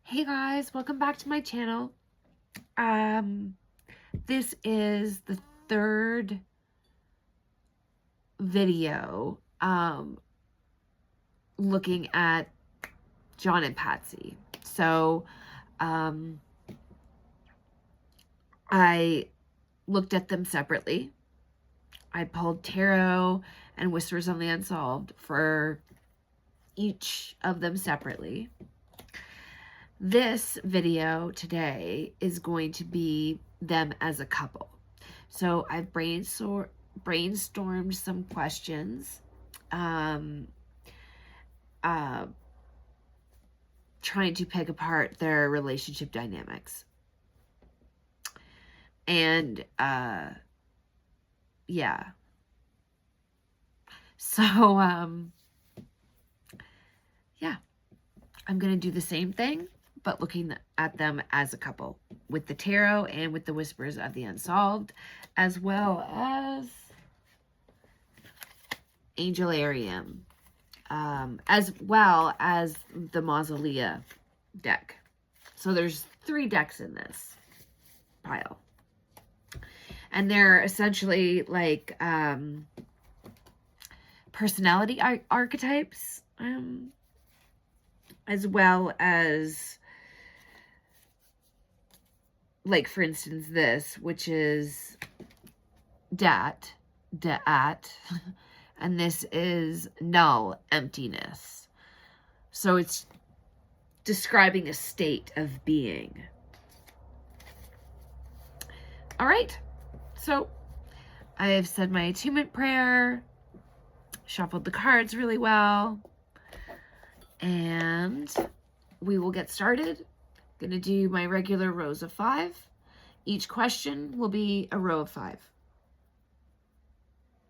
Hey guys, welcome back to my channel. This is the third video looking at John and Patsy. So I looked at them separately. I pulled Tarot and Whispers on the Unsolved for each of them separately. This video today is going to be them as a couple. So I've brainstormed some questions, trying to pick apart their relationship dynamics. And yeah. So yeah, I'm gonna do the same thing, but looking at them as a couple with the tarot and with the Whispers of the Unsolved, as well as Angelarium, as well as the Mausolea deck. So there's 3 decks in this pile. And they're essentially like personality archetypes, as well as, like, for instance, this, which is Dat, and this is null, emptiness. So it's describing a state of being. All right, so I have said my attunement prayer, shuffled the cards really well, and we will get started. I'm going to do my regular rows of 5. Each question will be a row of 5.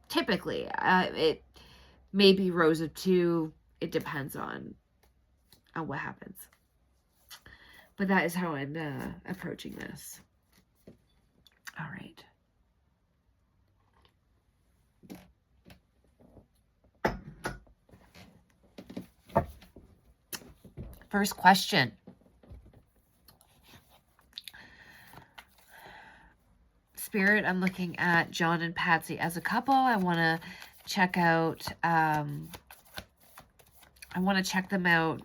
Typically, it may be rows of 2. It depends on what happens. But that is how I'm approaching this. All right. First question. Spirit, I'm looking at John and Patsy as a couple. I want to check out, I want to check them out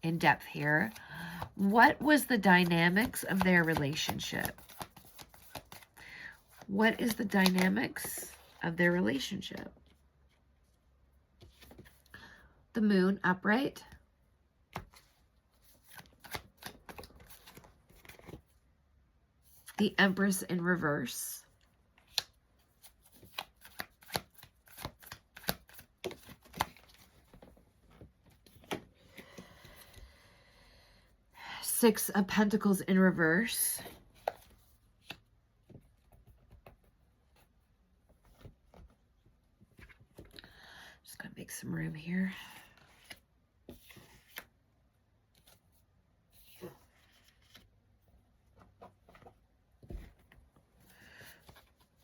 in depth here. What was the dynamics of their relationship? What is the dynamics of their relationship? The Moon upright. The Empress in reverse. Six of Pentacles in reverse. Just gonna make some room here.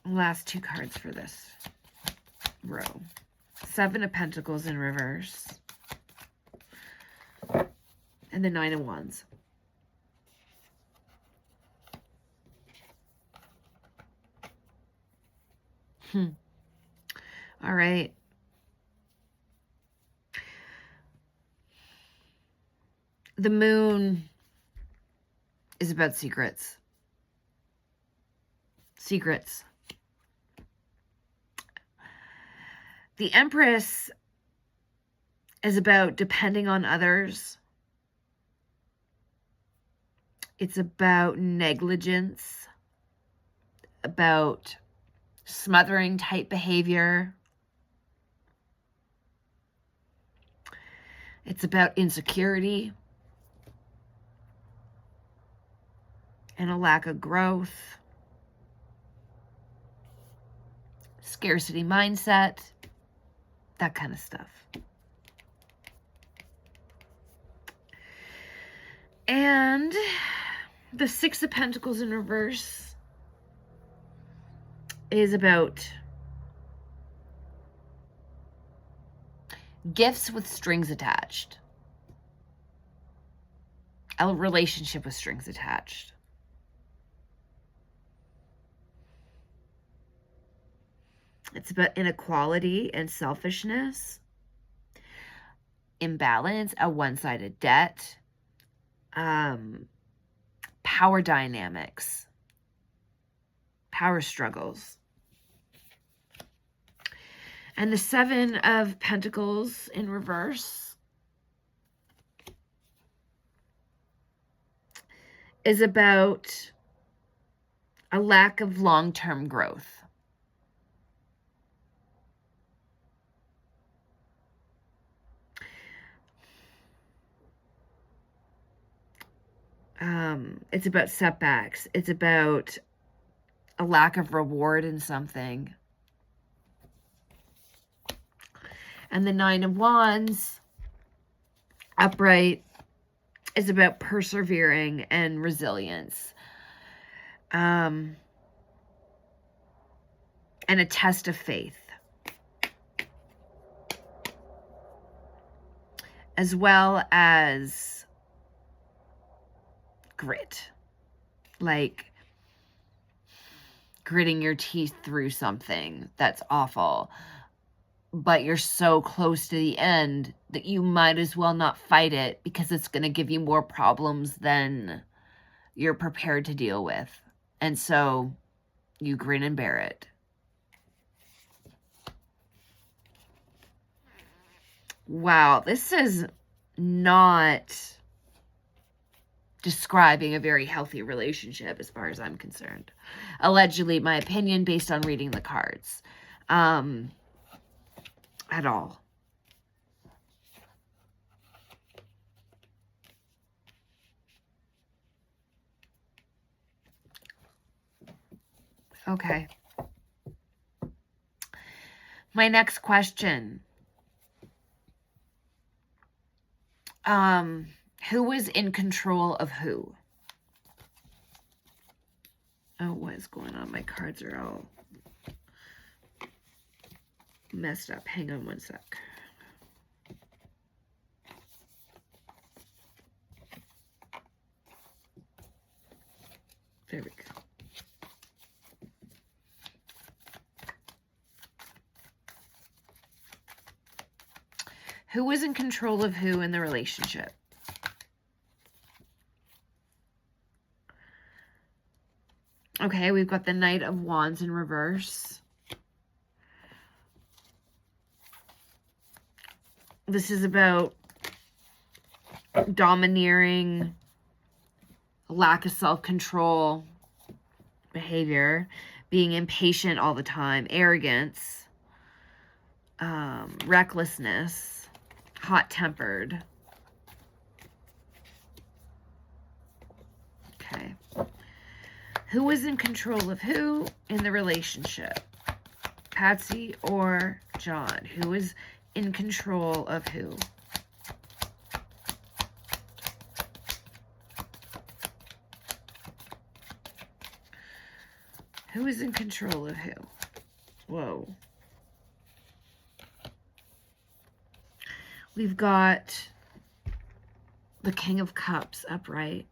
Last 2 cards for this row. 7 of Pentacles in reverse. And the 9 of Wands. All right. The Moon is about secrets. Secrets. The Empress is about depending on others. It's about negligence, about smothering type behavior. It's about insecurity and a lack of growth. Scarcity mindset, that kind of stuff. And the 6 of Pentacles in reverse is about gifts with strings attached. a relationship with strings attached. It's about inequality and selfishness, imbalance, a one-sided debt, power dynamics, power struggles. And the Seven of Pentacles in reverse is about a lack of long-term growth. It's about setbacks. It's about a lack of reward in something. And the Nine of Wands, upright, is about persevering and resilience. And a test of faith. As well as grit. Like gritting your teeth through something that's awful. But you're so close to the end that you might as well not fight it because it's going to give you more problems than you're prepared to deal with. And so you grin and bear it. Wow, this is not describing a very healthy relationship as far as I'm concerned. Allegedly, my opinion based on reading the cards. At all. Okay. My next question. Who is in control of who? Oh, what is going on? My cards are all messed up. Hang on one sec. There we go. Who is in control of who in the relationship? Okay, we've got the Knight of Wands in reverse. This is about domineering, lack of self-control behavior, being impatient all the time, arrogance, recklessness, hot-tempered. Okay. Who is in control of who in the relationship? Patsy or John? Who is in control of who? Who is in control of who? Whoa. We've got the King of Cups upright.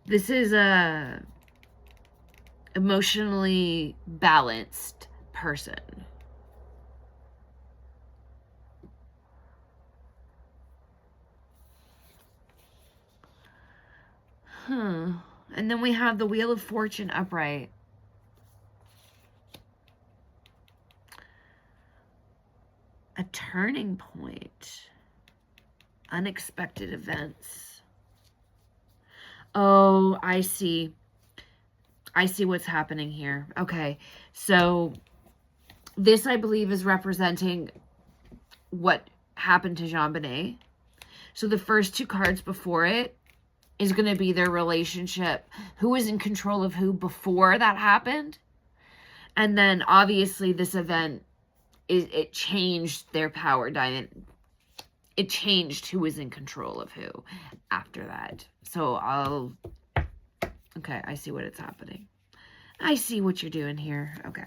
This is a emotionally balanced person. And then we have the Wheel of Fortune upright. A turning point. Unexpected events. Oh, I see. I see what's happening here. Okay. So this, I believe, is representing what happened to JonBenét. So the first two cards before it is going to be their relationship. Who was in control of who before that happened? And then obviously this event, it changed their power dynamic. It changed who was in control of who after that. So okay, I see what it's happening. I see what you're doing here. Okay.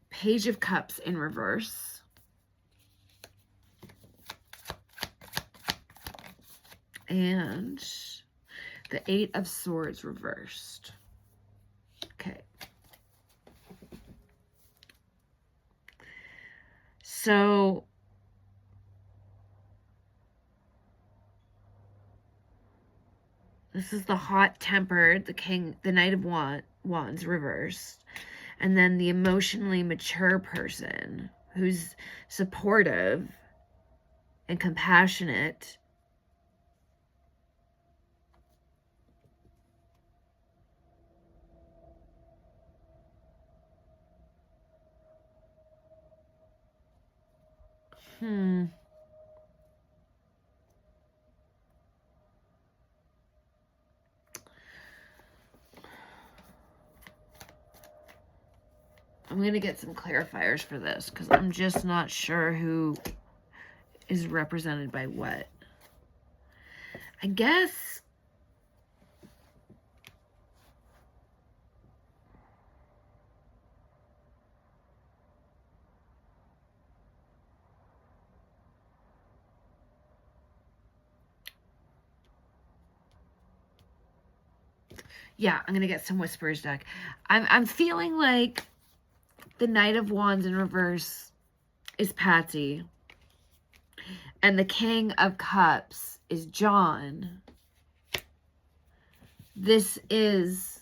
Page of Cups in reverse. and the Eight of Swords reversed. Okay. So this is the hot-tempered, the Knight of Wands reversed. And then the emotionally mature person who's supportive and compassionate. I'm going to get some clarifiers for this because I'm just not sure who is represented by what. I guess yeah, I'm going to get some Whispers deck. I'm feeling like the Knight of Wands in reverse is Patsy. And the King of Cups is John. This is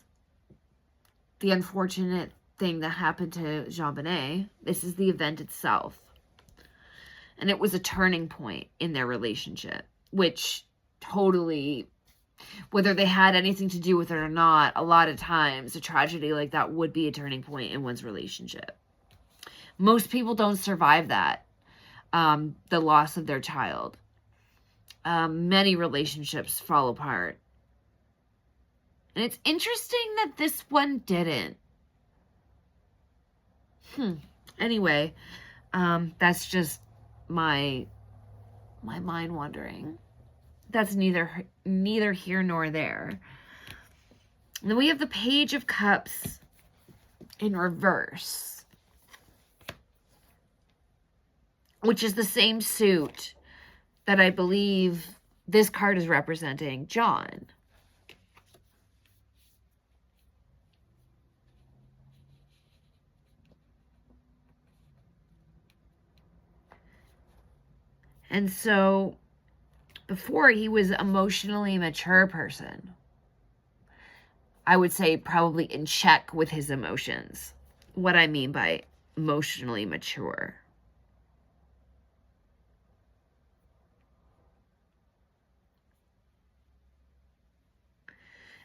the unfortunate thing that happened to JonBenét. This is the event itself. And it was a turning point in their relationship, which totally, whether they had anything to do with it or not, a lot of times a tragedy like that would be a turning point in one's relationship. Most people don't survive that, the loss of their child. Many relationships fall apart. And it's interesting that this one didn't. Anyway, that's just my mind wandering. That's neither here nor there. And then we have the Page of Cups in reverse, which is the same suit that I believe this card is representing John. And so before, he was an emotionally mature person. I would say probably in check with his emotions. What I mean by emotionally mature.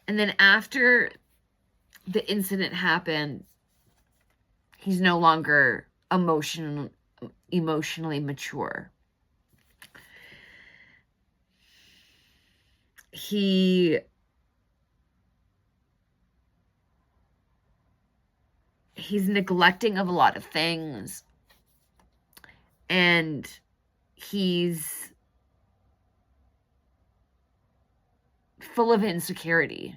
And then after the incident happened, he's no longer emotionally mature. He's neglecting of a lot of things, and he's full of insecurity,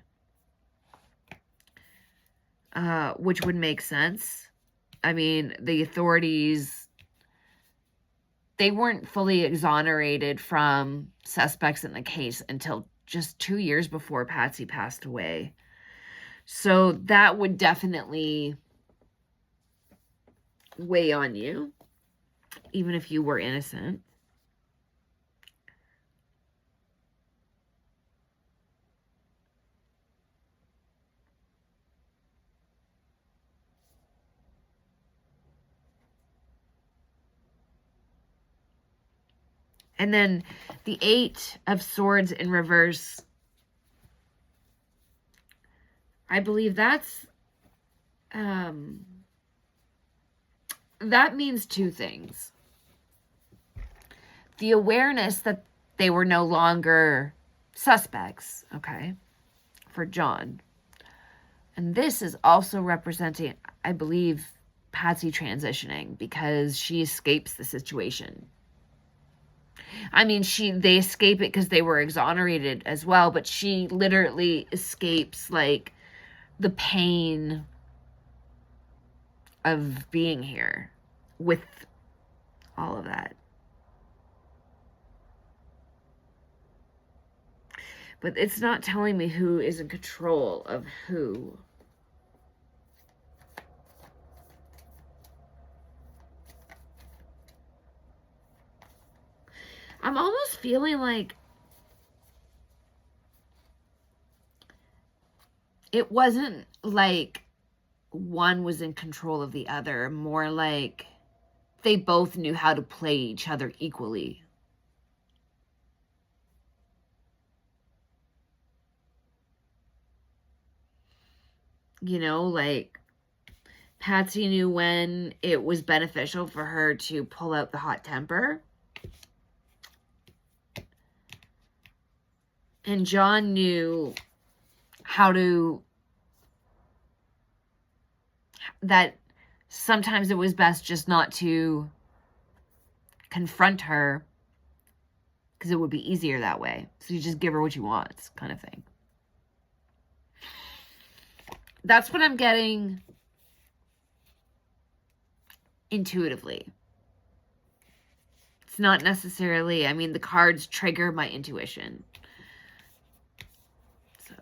which would make sense. I mean, the authorities, they weren't fully exonerated from suspects in the case until just 2 years before Patsy passed away. So that would definitely weigh on you, even if you were innocent. And then the Eight of Swords in reverse, I believe that's, that means two things. The awareness that they were no longer suspects, okay, for John. And this is also representing, I believe, Patsy transitioning because she escapes the situation. I mean, they escape it because they were exonerated as well, but she literally escapes, like, the pain of being here with all of that. But it's not telling me who is in control of who. I'm almost feeling like it wasn't like one was in control of the other, more like they both knew how to play each other equally. You know, like Patsy knew when it was beneficial for her to pull out the hot temper. And John knew how to, that sometimes it was best just not to confront her because it would be easier that way. So you just give her what you want, kind of thing. That's what I'm getting intuitively. It's not necessarily, I mean, the cards trigger my intuition. So,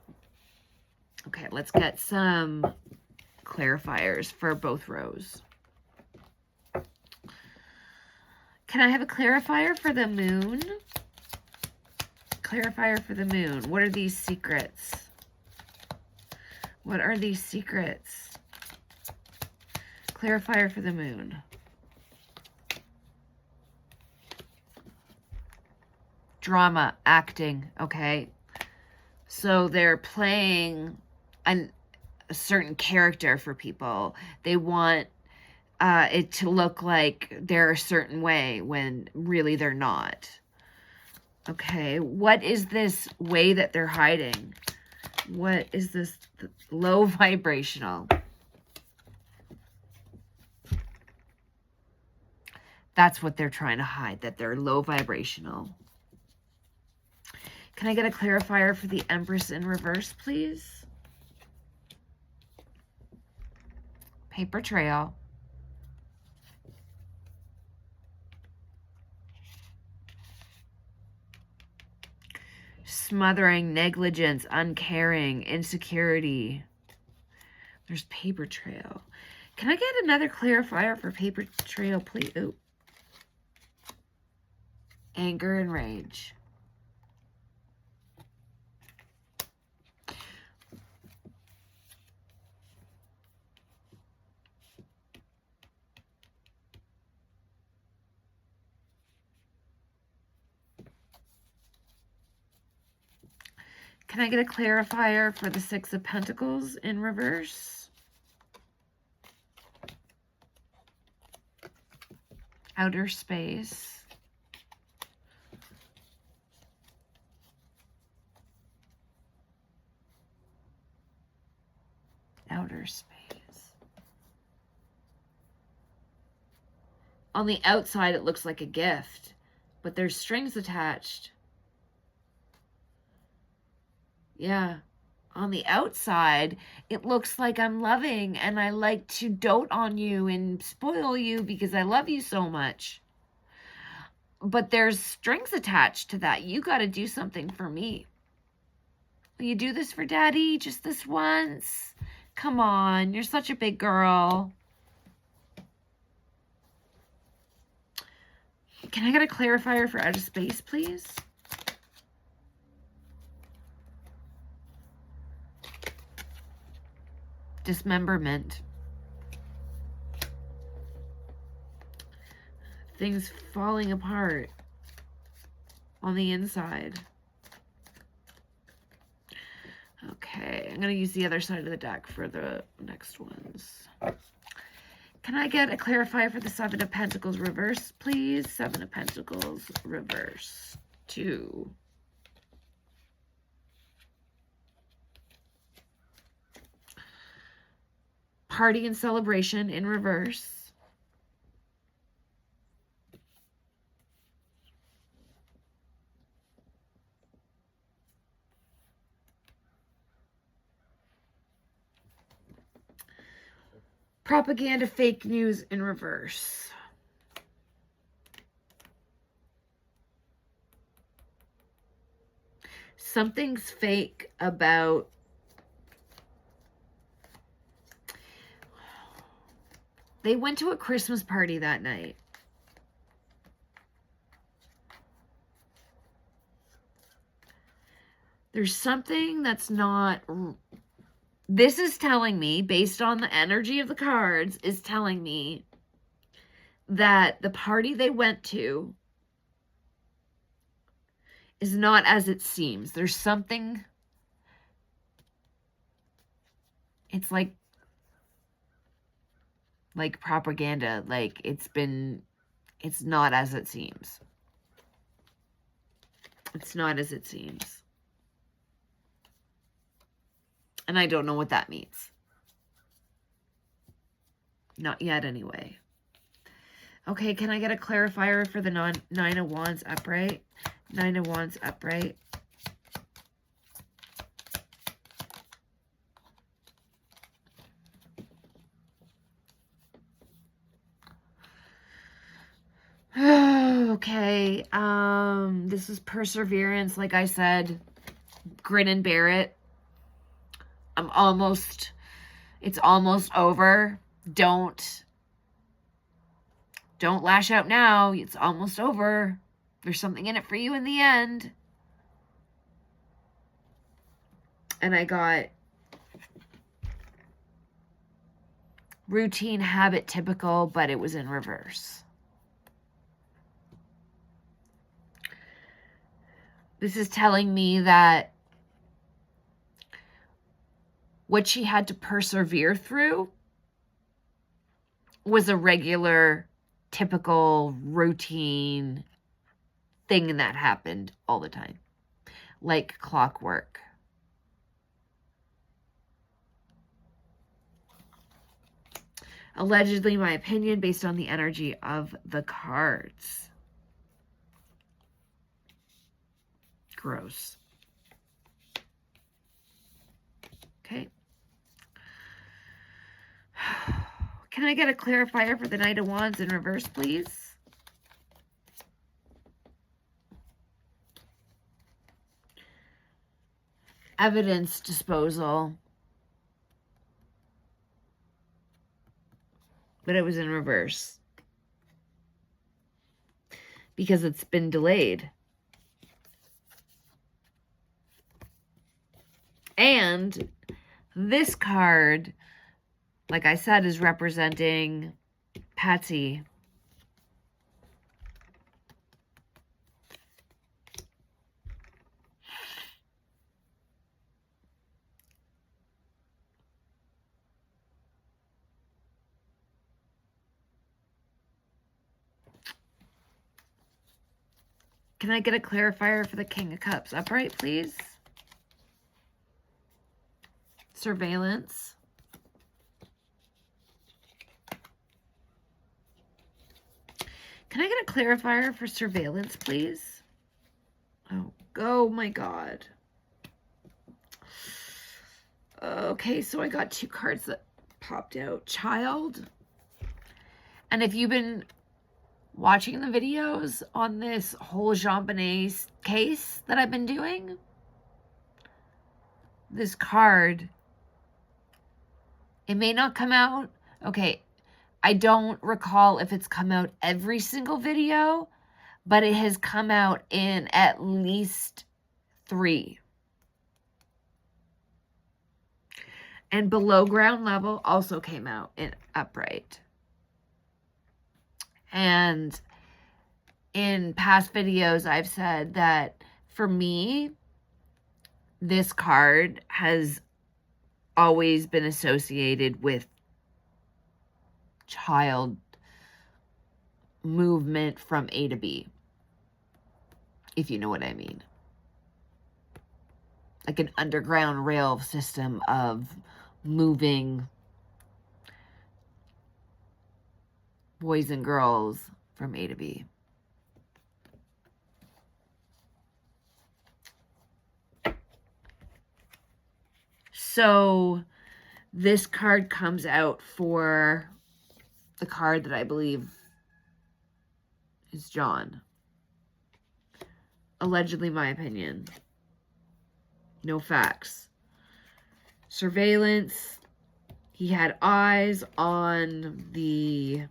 okay, let's get some clarifiers for both rows. Can I have a clarifier for the moon? Clarifier for the moon. What are these secrets? What are these secrets? Clarifier for the moon. Drama, acting, okay? So they're playing a certain character for people. They want it to look like they're a certain way when really they're not. Okay, what is this way that they're hiding? What is this? Low vibrational. That's what they're trying to hide, that they're low vibrational. Can I get a clarifier for the Empress in reverse, please? Paper trail. Smothering, negligence, uncaring, insecurity. There's paper trail. Can I get another clarifier for paper trail, please? Ooh. Anger and rage. Can I get a clarifier for the Six of Pentacles in reverse? Outer space. Outer space. On the outside, it looks like a gift, but there's strings attached. Yeah. On the outside, it looks like I'm loving and I like to dote on you and spoil you because I love you so much. But there's strings attached to that. You got to do something for me. Will you do this for Daddy just this once? Come on, you're such a big girl. Can I get a clarifier for outer space, please? Dismemberment. Things falling apart on the inside. Okay, I'm going to use the other side of the deck for the next ones. Can I get a clarifier for the Seven of Pentacles reverse, please? Seven of Pentacles reverse. 2. Party and celebration in reverse. Propaganda, fake news in reverse. Something's fake about they went to a Christmas party that night. There's something that's not... This is telling me, based on the energy of the cards, is telling me that the party they went to is not as it seems. There's something... It's like propaganda. Like, it's not as it seems. It's not as it seems. And I don't know what that means. Not yet, anyway. Okay, can I get a clarifier for the Nine of Wands upright? Nine of Wands upright. Okay, this is perseverance. Like I said, grin and bear it. It's almost over. Don't lash out now. It's almost over. There's something in it for you in the end. And I got routine, habit, typical, but it was in reverse. This is telling me that what she had to persevere through was a regular, typical, routine thing that happened all the time. Like clockwork. Allegedly, my opinion, based on the energy of the cards. Gross. Okay. Can I get a clarifier for the Knight of Wands in reverse, please? Evidence disposal. But it was in reverse. Because it's been delayed. And this card, like I said, is representing Patsy. Can I get a clarifier for the King of Cups upright, please? Surveillance. Can I get a clarifier for surveillance, please? Oh my God. Okay, so I got two cards that popped out. Child. And if you've been watching the videos on this whole JonBenét case that I've been doing, this card, it may not come out. Okay, I don't recall if it's come out every single video, but it has come out in at least 3. And Below Ground Level also came out in upright. And in past videos, I've said that for me, this card has always been associated with child movement from A to B, if you know what I mean. Like an underground rail system of moving boys and girls from A to B. So this card comes out for the card that I believe is John. Allegedly, my opinion. No facts. Surveillance. He had eyes on the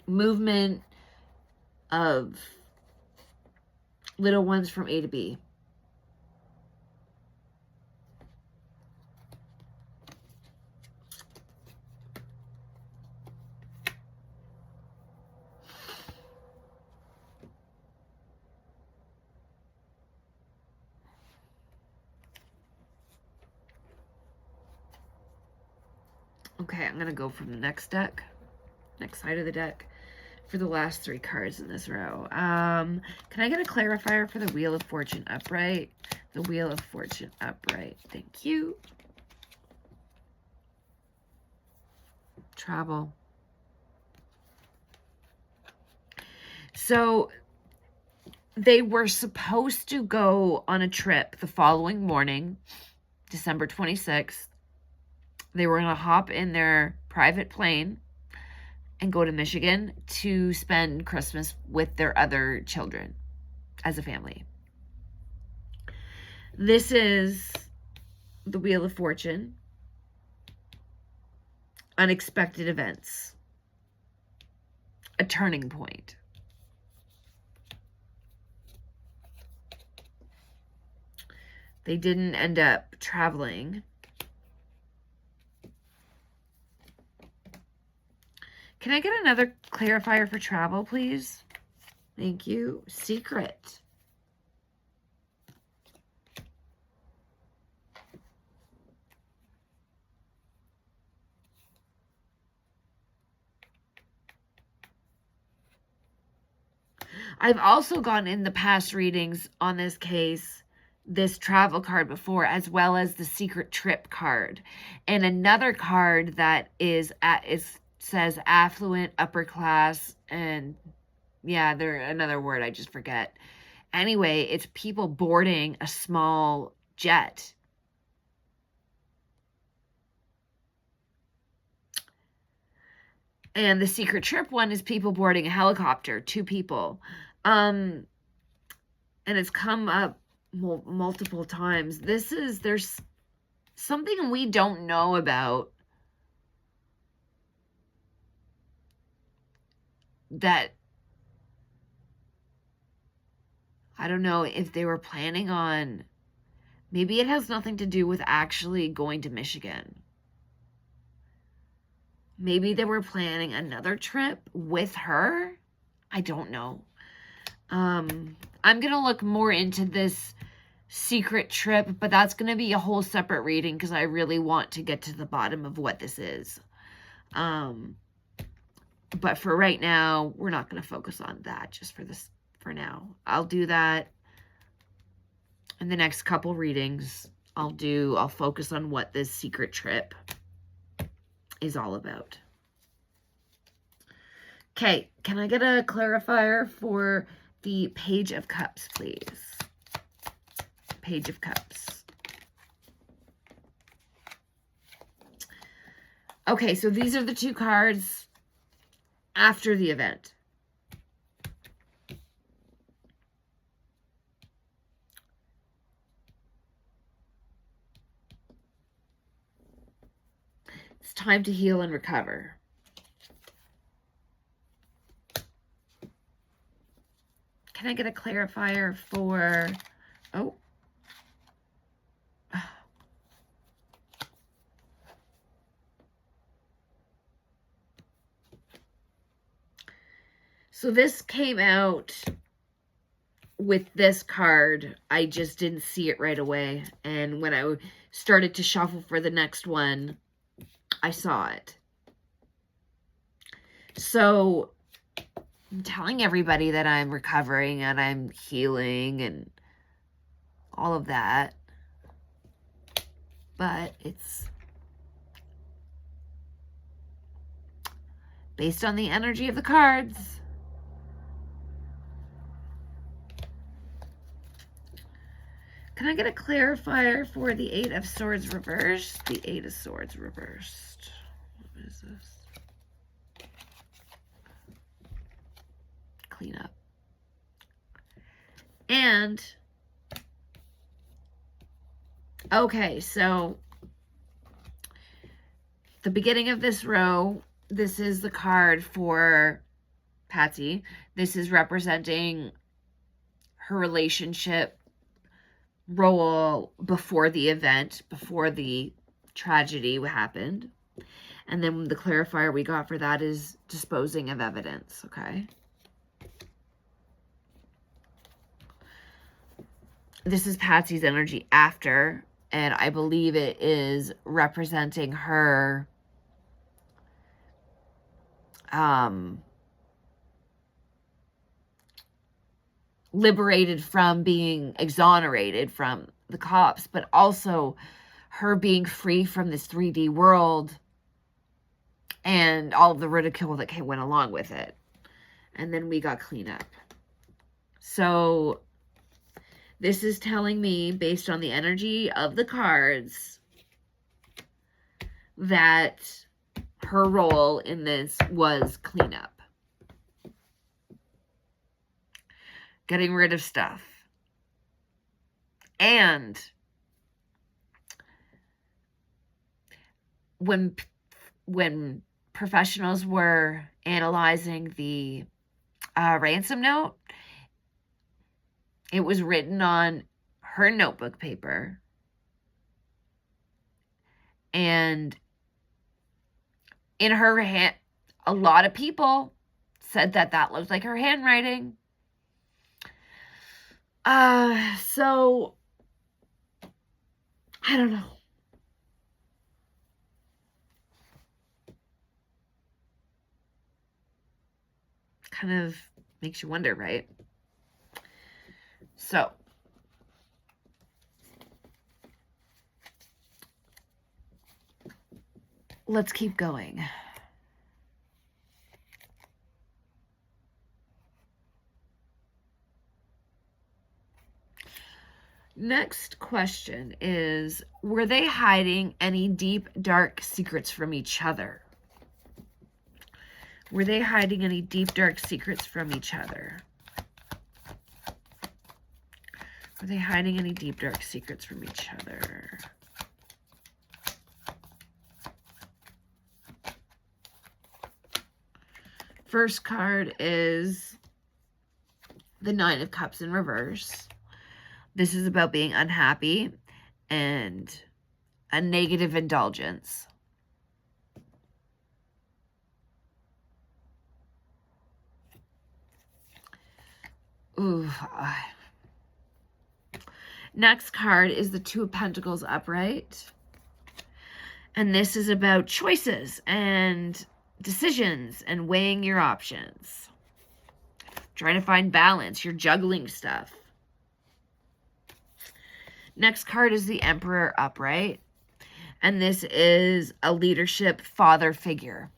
movement of little ones from A to B. Okay, I'm going to go from the next deck, next side of the deck, for the last 3 cards in this row. Can I get a clarifier for the Wheel of Fortune upright? The Wheel of Fortune upright. Thank you. Travel. So they were supposed to go on a trip the following morning, December 26th. They were going to hop in their private plane and go to Michigan to spend Christmas with their other children as a family. This is the Wheel of Fortune. Unexpected events. A turning point. They didn't end up traveling. Can I get another clarifier for travel, please? Thank you. Secret. I've also gone in the past readings on this case, this travel card before, as well as the secret trip card. And another card that says affluent, upper class, and yeah, another word I just forget. Anyway, it's people boarding a small jet. And the secret trip one is people boarding a helicopter, 2 people. And it's come up multiple times. There's something we don't know about that. I don't know if they were planning on, maybe it has nothing to do with actually going to Michigan. Maybe they were planning another trip with her. I don't know. I'm going to look more into this secret trip, but that's going to be a whole separate reading because I really want to get to the bottom of what this is. But for right now, we're not going to focus on that just for now. I'll do that in the next couple readings. I'll focus on what this secret trip is all about. Okay, can I get a clarifier for the Page of Cups, please? Page of Cups. Okay, so these are the 2 cards after the event. It's time to heal and recover. Can I get a clarifier for, so this came out with this card. I just didn't see it right away. And when I started to shuffle for the next one, I saw it. So I'm telling everybody that I'm recovering and I'm healing and all of that. But it's based on the energy of the cards. Can I get a clarifier for the 8 of Swords reversed? The 8 of Swords reversed. What is this? Clean up. And, okay, so the beginning of this row, this is the card for Patsy. This is representing her relationship role before the event, before the tragedy happened. And then the clarifier we got for that is disposing of evidence, okay? This is Patsy's energy after, and I believe it is representing her liberated from being exonerated from the cops, but also her being free from this 3D world and all of the ridicule that went along with it. And then we got cleanup. So this is telling me, based on the energy of the cards, that her role in this was cleanup. Getting rid of stuff. And when professionals were analyzing the ransom note, it was written on her notebook paper. And in her hand, a lot of people said that that looked like her handwriting. So, I don't know. Kind of makes you wonder, right? So, let's keep going. Next question is, were they hiding any deep, dark secrets from each other? Were they hiding any deep, dark secrets from each other? Were they hiding any deep, dark secrets from each other? First card is the Nine of Cups in reverse. This is about being unhappy and a negative indulgence. Ooh. Next card is the Two of Pentacles upright. And this is about choices and decisions and weighing your options. Trying to find balance. You're juggling stuff. Next card is the Emperor upright. And this is a leadership father figure.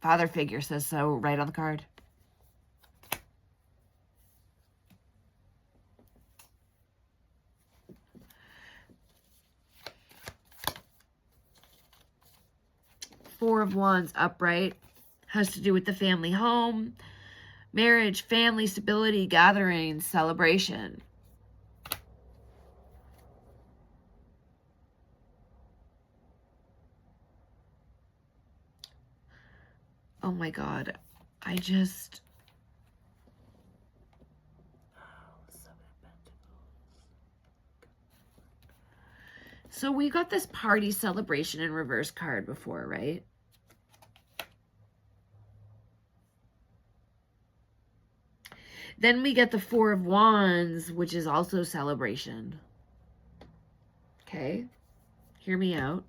Father figure says so right on the card. Four of Wands upright has to do with the family home, marriage, family, stability, gatherings, celebration. Oh my God. So we got this party celebration in reverse card before, right? Then we get the Four of Wands, which is also celebration. Okay? Hear me out.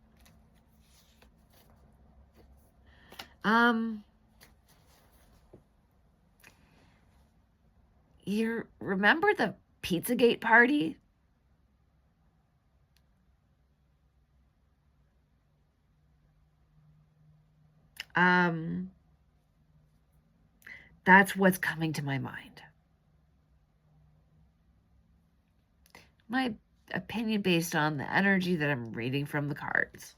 You remember the Pizzagate party? That's what's coming to my mind. My opinion based on the energy that I'm reading from the cards.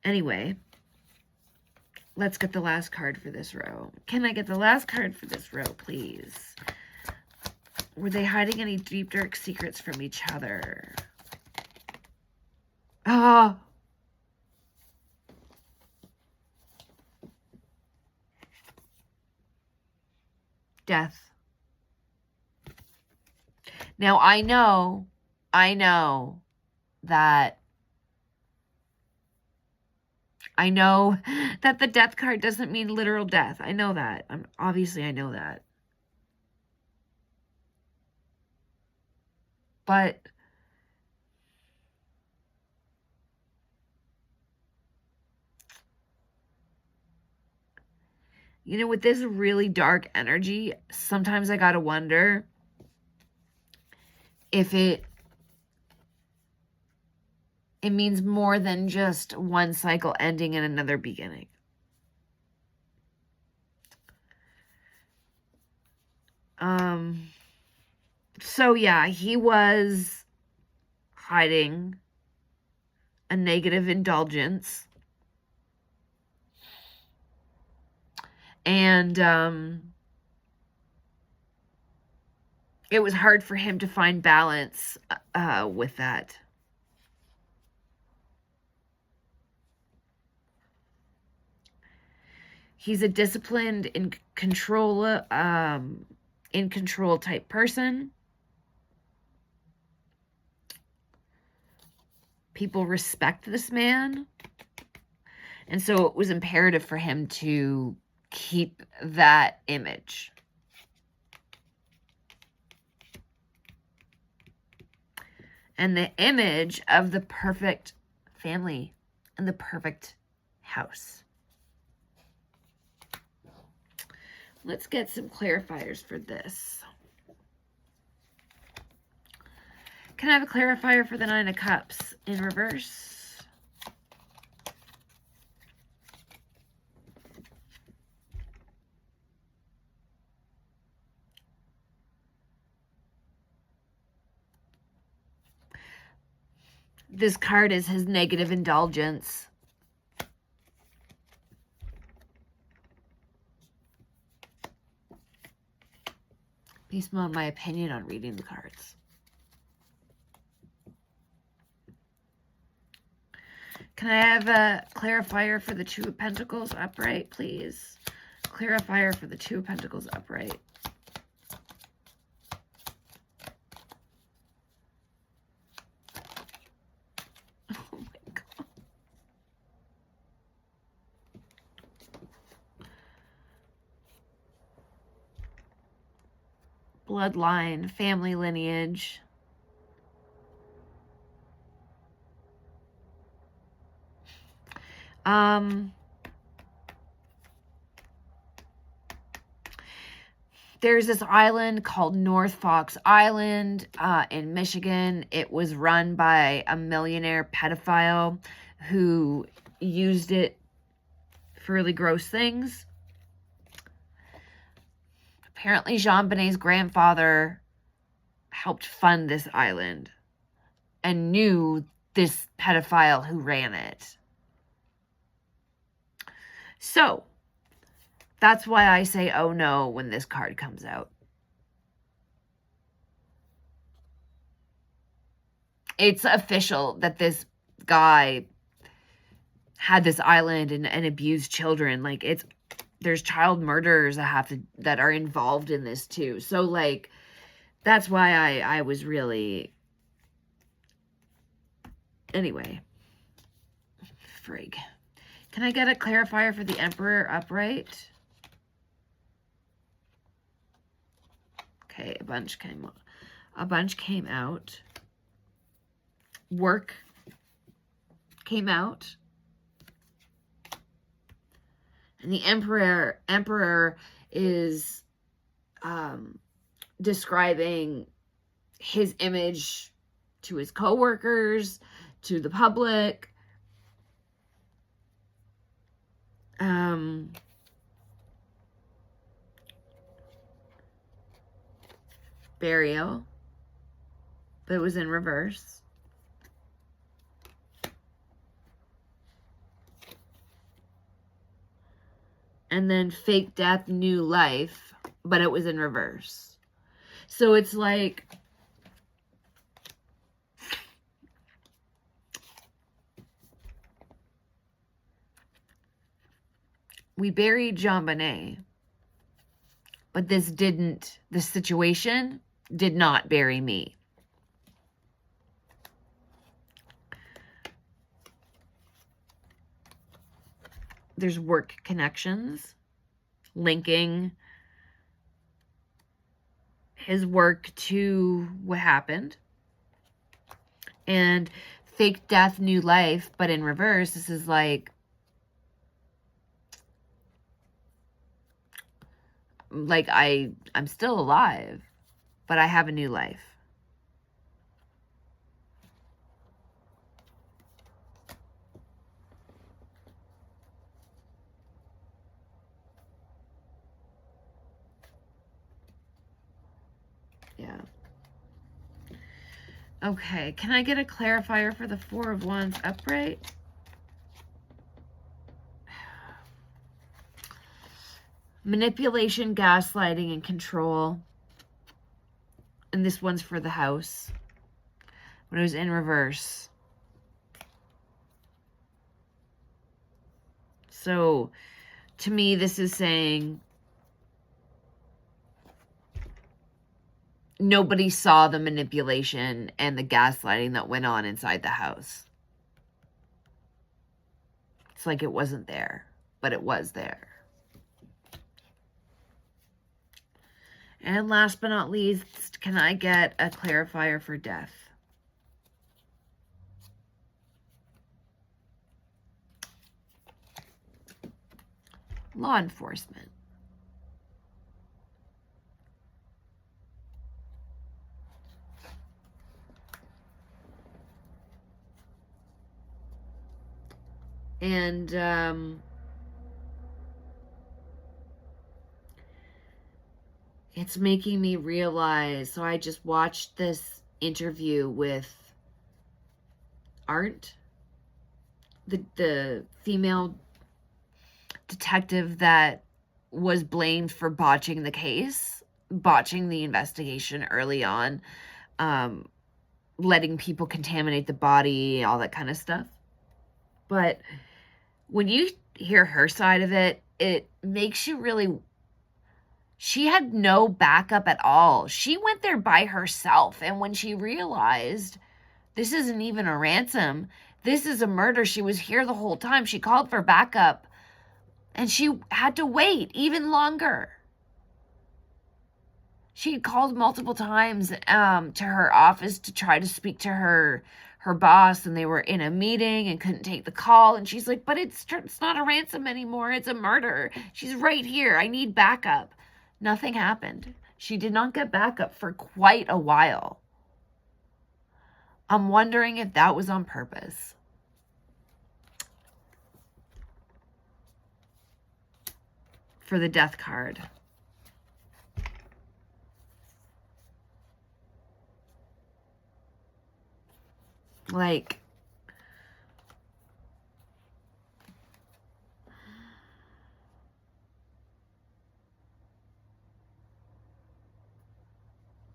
Anyway, Let's get the last card for this row. Can I get the last card for this row, please? Were they hiding any deep, dark secrets from each other? Ah. Death. Now, I know that the death card doesn't mean literal death. I know that. Obviously, I know that. But you know, with this really dark energy, sometimes I gotta wonder if it means more than just one cycle ending and another beginning. So yeah, he was hiding a negative indulgence. And it was hard for him to find balance with that. He's a disciplined, in control type person. People respect this man. And so it was imperative for him to keep that image. And the image of the perfect family and the perfect house. Let's get some clarifiers for this. Can I have a clarifier for the Nine of Cups in reverse? This card is his negative indulgence. Based on my opinion on reading the cards. Can I have a clarifier for the Two of Pentacles upright, please? Clarifier for the Two of Pentacles upright. Oh my God. Bloodline, family lineage. There's this island called North Fox Island in Michigan. It was run by a millionaire pedophile who used it for really gross things. Apparently, JonBenét's grandfather helped fund this island and knew this pedophile who ran it. So, that's why I say, oh no, when this card comes out. It's official that this guy had this island and abused children. Like, there's child murderers that are involved in this too. So, like, that's why I was really... Anyway. Frig. Can I get a clarifier for the Emperor upright? Okay, a bunch came out. Work came out. And the Emperor is describing his image to his coworkers, to the public. Burial, but it was in reverse. And then fake death, new life, but it was in reverse. So it's like, we buried JonBenét, but this situation did not bury me. There's work connections linking his work to what happened. And fake death, new life, but in reverse, this is like, I'm still alive, but I have a new life. Yeah. Okay, can I get a clarifier for the Four of Wands upright? Manipulation, gaslighting, and control. And this one's for the house. When it was in reverse. So, to me, this is saying nobody saw the manipulation and the gaslighting that went on inside the house. It's like it wasn't there, but it was there. And last but not least, can I get a clarifier for death? Law enforcement. And it's making me realize, so I just watched this interview with Art, the female detective that was blamed for botching the case, botching the investigation early on, letting people contaminate the body, all that kind of stuff. But when you hear her side of it, it makes you really... She had no backup at all. She went there by herself. And when she realized this isn't even a ransom, this is a murder, she was here the whole time. She called for backup. And she had to wait even longer. She had called multiple times to her office to try to speak to her boss, and they were in a meeting and couldn't take the call. And she's like, but it's not a ransom anymore. It's a murder. She's right here. I need backup. Nothing happened. She did not get backup for quite a while. I'm wondering if that was on purpose. For the death card. Like,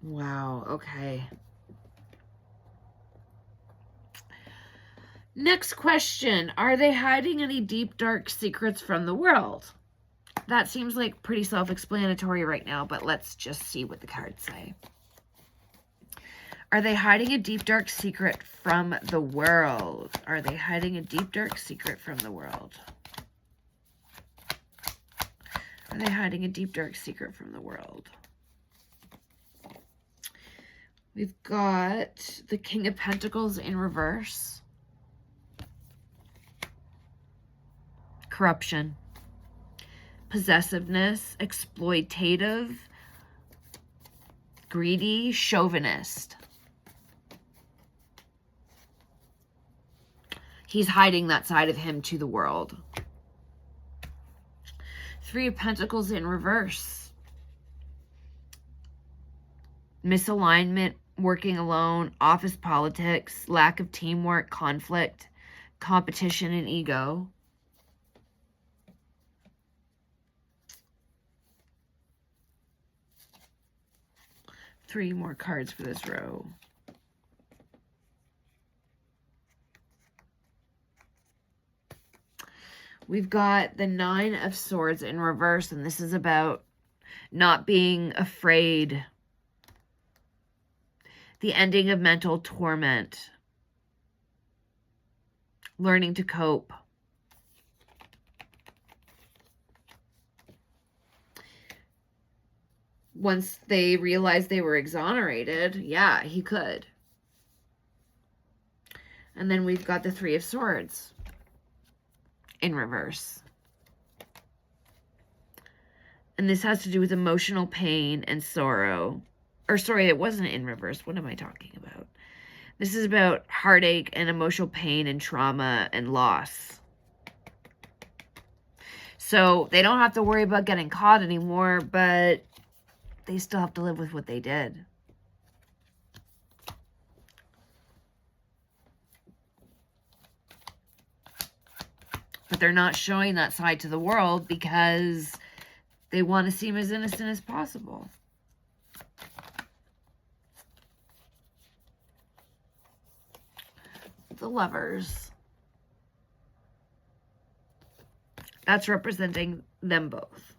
wow, okay. Next question. Are they hiding any deep, dark secrets from the world? That seems like pretty self-explanatory right now, but let's just see what the cards say. Are they hiding a deep, dark secret from the world? Are they hiding a deep, dark secret from the world? Are they hiding a deep, dark secret from the world? We've got the King of Pentacles in reverse. Corruption. Possessiveness. Exploitative. Greedy. Chauvinist. He's hiding that side of him to the world. Three of Pentacles in reverse. Misalignment, working alone, office politics, lack of teamwork, conflict, competition, and ego. 3 more cards for this row. We've got the 9 of Swords in reverse, and this is about not being afraid. The ending of mental torment. Learning to cope. Once they realized they were exonerated, yeah, he could. And then we've got the 3 of Swords in reverse. And this has to do with emotional pain and sorrow. Or sorry, it wasn't in reverse. What am I talking about? This is about heartache and emotional pain and trauma and loss. So they don't have to worry about getting caught anymore, but they still have to live with what they did. But they're not showing that side to the world because they want to seem as innocent as possible. The Lovers. That's representing them both.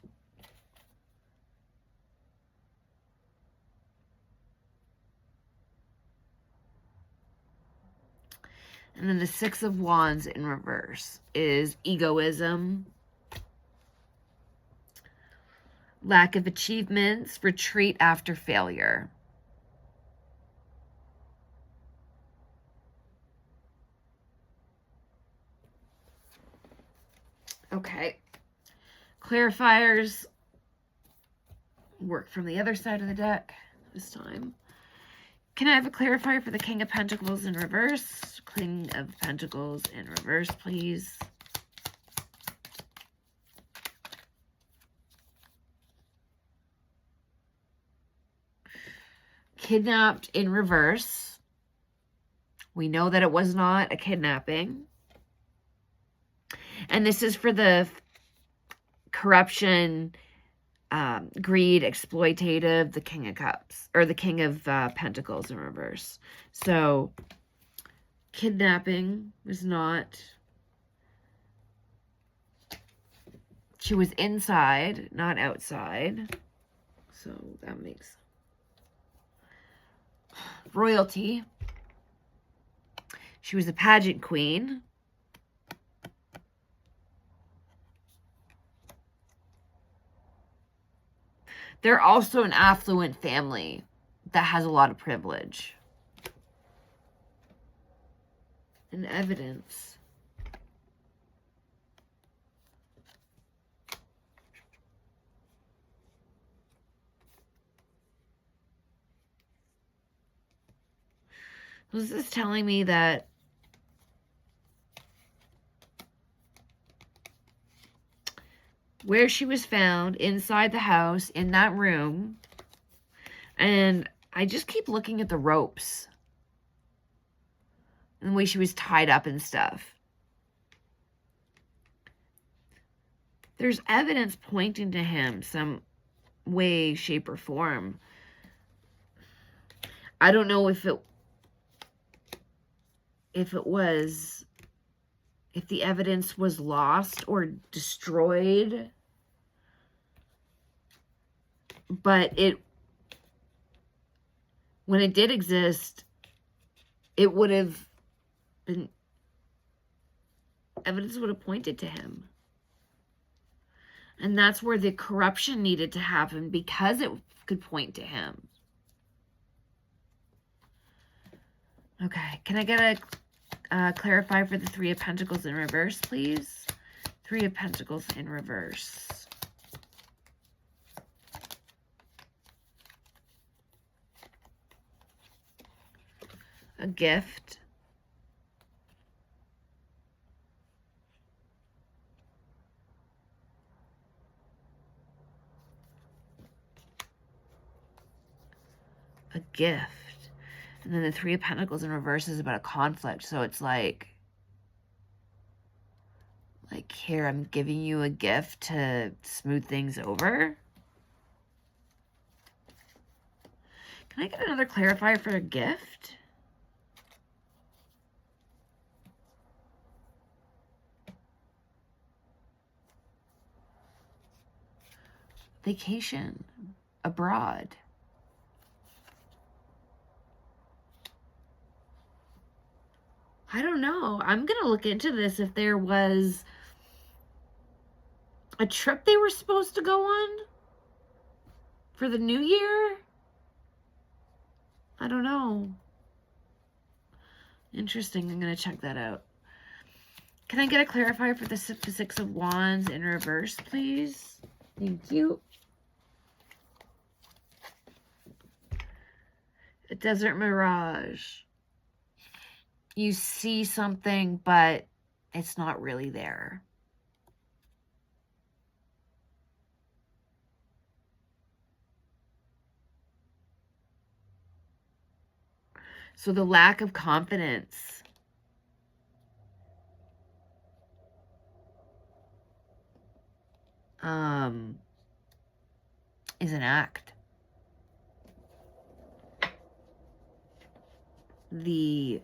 And then the 6 of Wands in reverse is egoism, lack of achievements, retreat after failure. Okay. Clarifiers work from the other side of the deck this time. Can I have a clarifier for the King of Pentacles in reverse? King of Pentacles in reverse, please. Kidnapped in reverse. We know that it was not a kidnapping. And this is for the corruption, greed, exploitative, the King of Cups, or the King of Pentacles in reverse. So, kidnapping was not. She was inside, not outside. So, that makes. Royalty. She was a pageant queen. They're also an affluent family that has a lot of privilege. And evidence. This is telling me that where she was found, inside the house, in that room, and I just keep looking at the ropes and the way she was tied up and stuff. There's evidence pointing to him some way, shape, or form. I don't know if the evidence was lost or destroyed, but when it did exist, it would have been, evidence would have pointed to him. And that's where the corruption needed to happen, because it could point to him. Okay, can I get a clarify for the 3 of Pentacles in reverse, please? 3 of Pentacles in reverse. A gift. A gift. And then the 3 of Pentacles in reverse is about a conflict. So it's like, here, I'm giving you a gift to smooth things over. Can Can I get another clarifier for a gift? Vacation abroad. I don't know. I'm going to look into this if there was a trip they were supposed to go on for the new year. I don't know. Interesting. I'm going to check that out. Can I get a clarifier for the Six of Wands in reverse, please? Thank you. A Desert Mirage. You see something, but it's not really there. So the lack of confidence. Is an act. The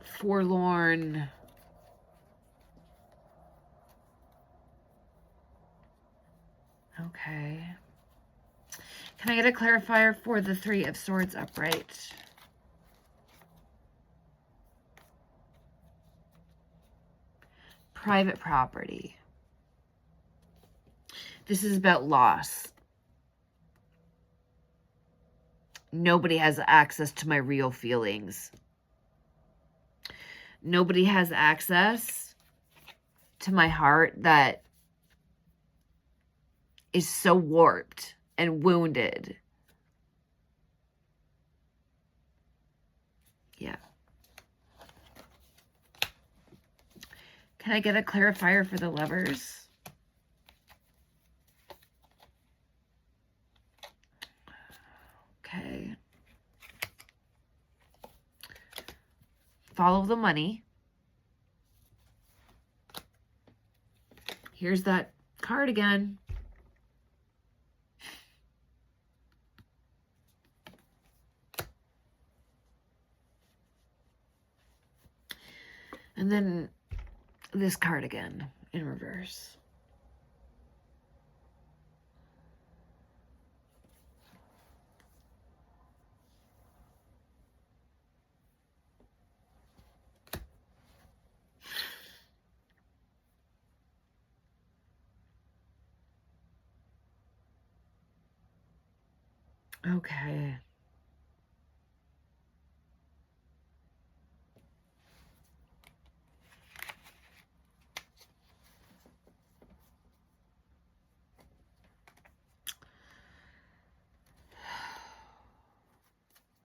forlorn okay. Can I get a clarifier for the Three of Swords upright? Private property. This is about loss. Nobody has access to my real feelings. Nobody has access to my heart that is so warped and wounded. Yeah. Can I get a clarifier for the Lovers? Okay. Follow the money. Here's that card again. And then this card again in reverse. Okay.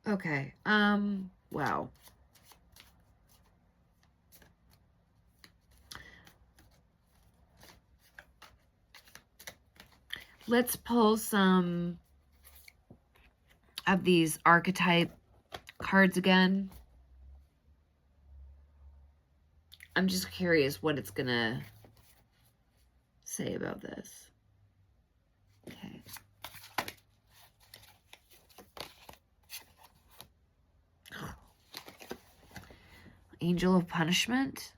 Okay. Wow. Let's pull some of these archetype cards again. I'm just curious what it's gonna say about this. Okay. Angel of Punishment.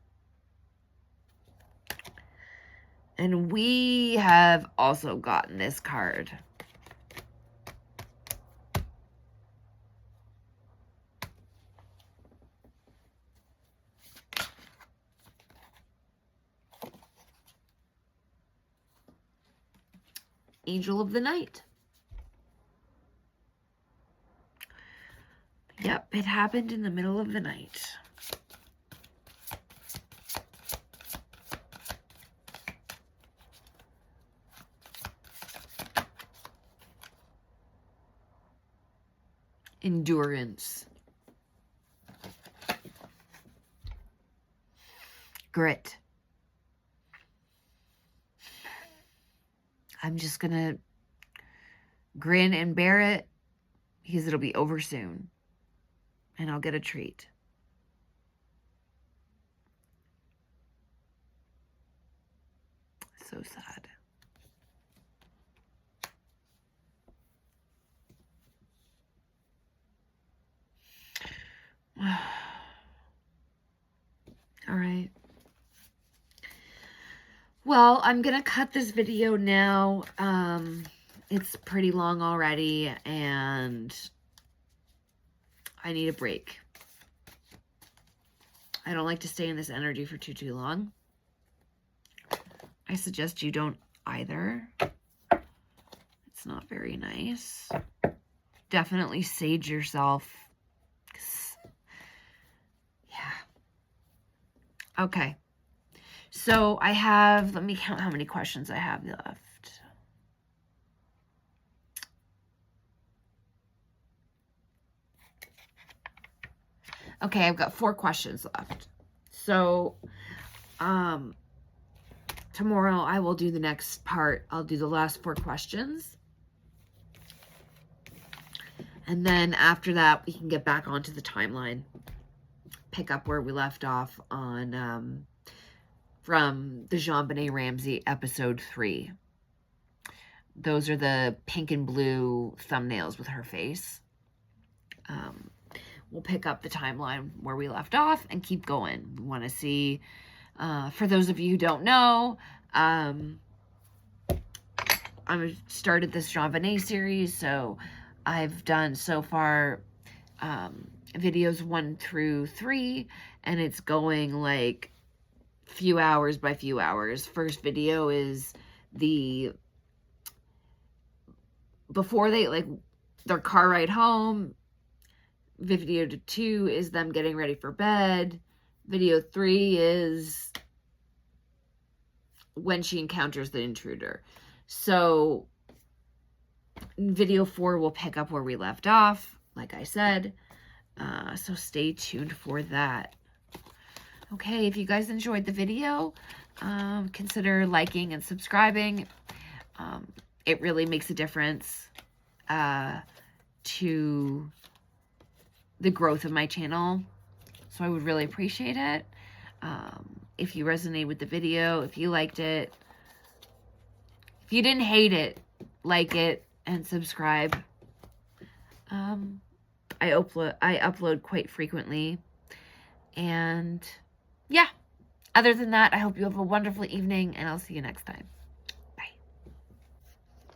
And we have also gotten this card. Angel of the Night. Yep, it happened in the middle of the night. Endurance. Grit. I'm just gonna grin and bear it because it'll be over soon and I'll get a treat. So sad. All right. Well, I'm going to cut this video now. It's pretty long already, and I need a break. I don't like to stay in this energy for too long. I suggest you don't either. It's not very nice. Definitely sage yourself. Yeah. Okay. So I have, let me count how many questions I have left. Okay, I've got 4 questions left. So, tomorrow I will do the next part. I'll do the last 4 questions. And then after that, we can get back onto the timeline. Pick up where we left off on, from the JonBenét Ramsey episode 3. Those are the pink and blue thumbnails with her face. We'll pick up the timeline where we left off and keep going. We want to see, for those of you who don't know, I started this JonBenét series, so I've done so far videos 1 through 3, and it's going like few hours by few hours. First video is before they, like, their car ride home. Video 2 is them getting ready for bed. Video 3 is when she encounters the intruder. So video 4 will pick up where we left off, like I said. So stay tuned for that. Okay, if you guys enjoyed the video, consider liking and subscribing. It really makes a difference to the growth of my channel, so I would really appreciate it. If you resonate with the video, if you liked it, if you didn't hate it, like it and subscribe. I upload quite frequently, and yeah, other than that, I hope you have a wonderful evening, and I'll see you next time.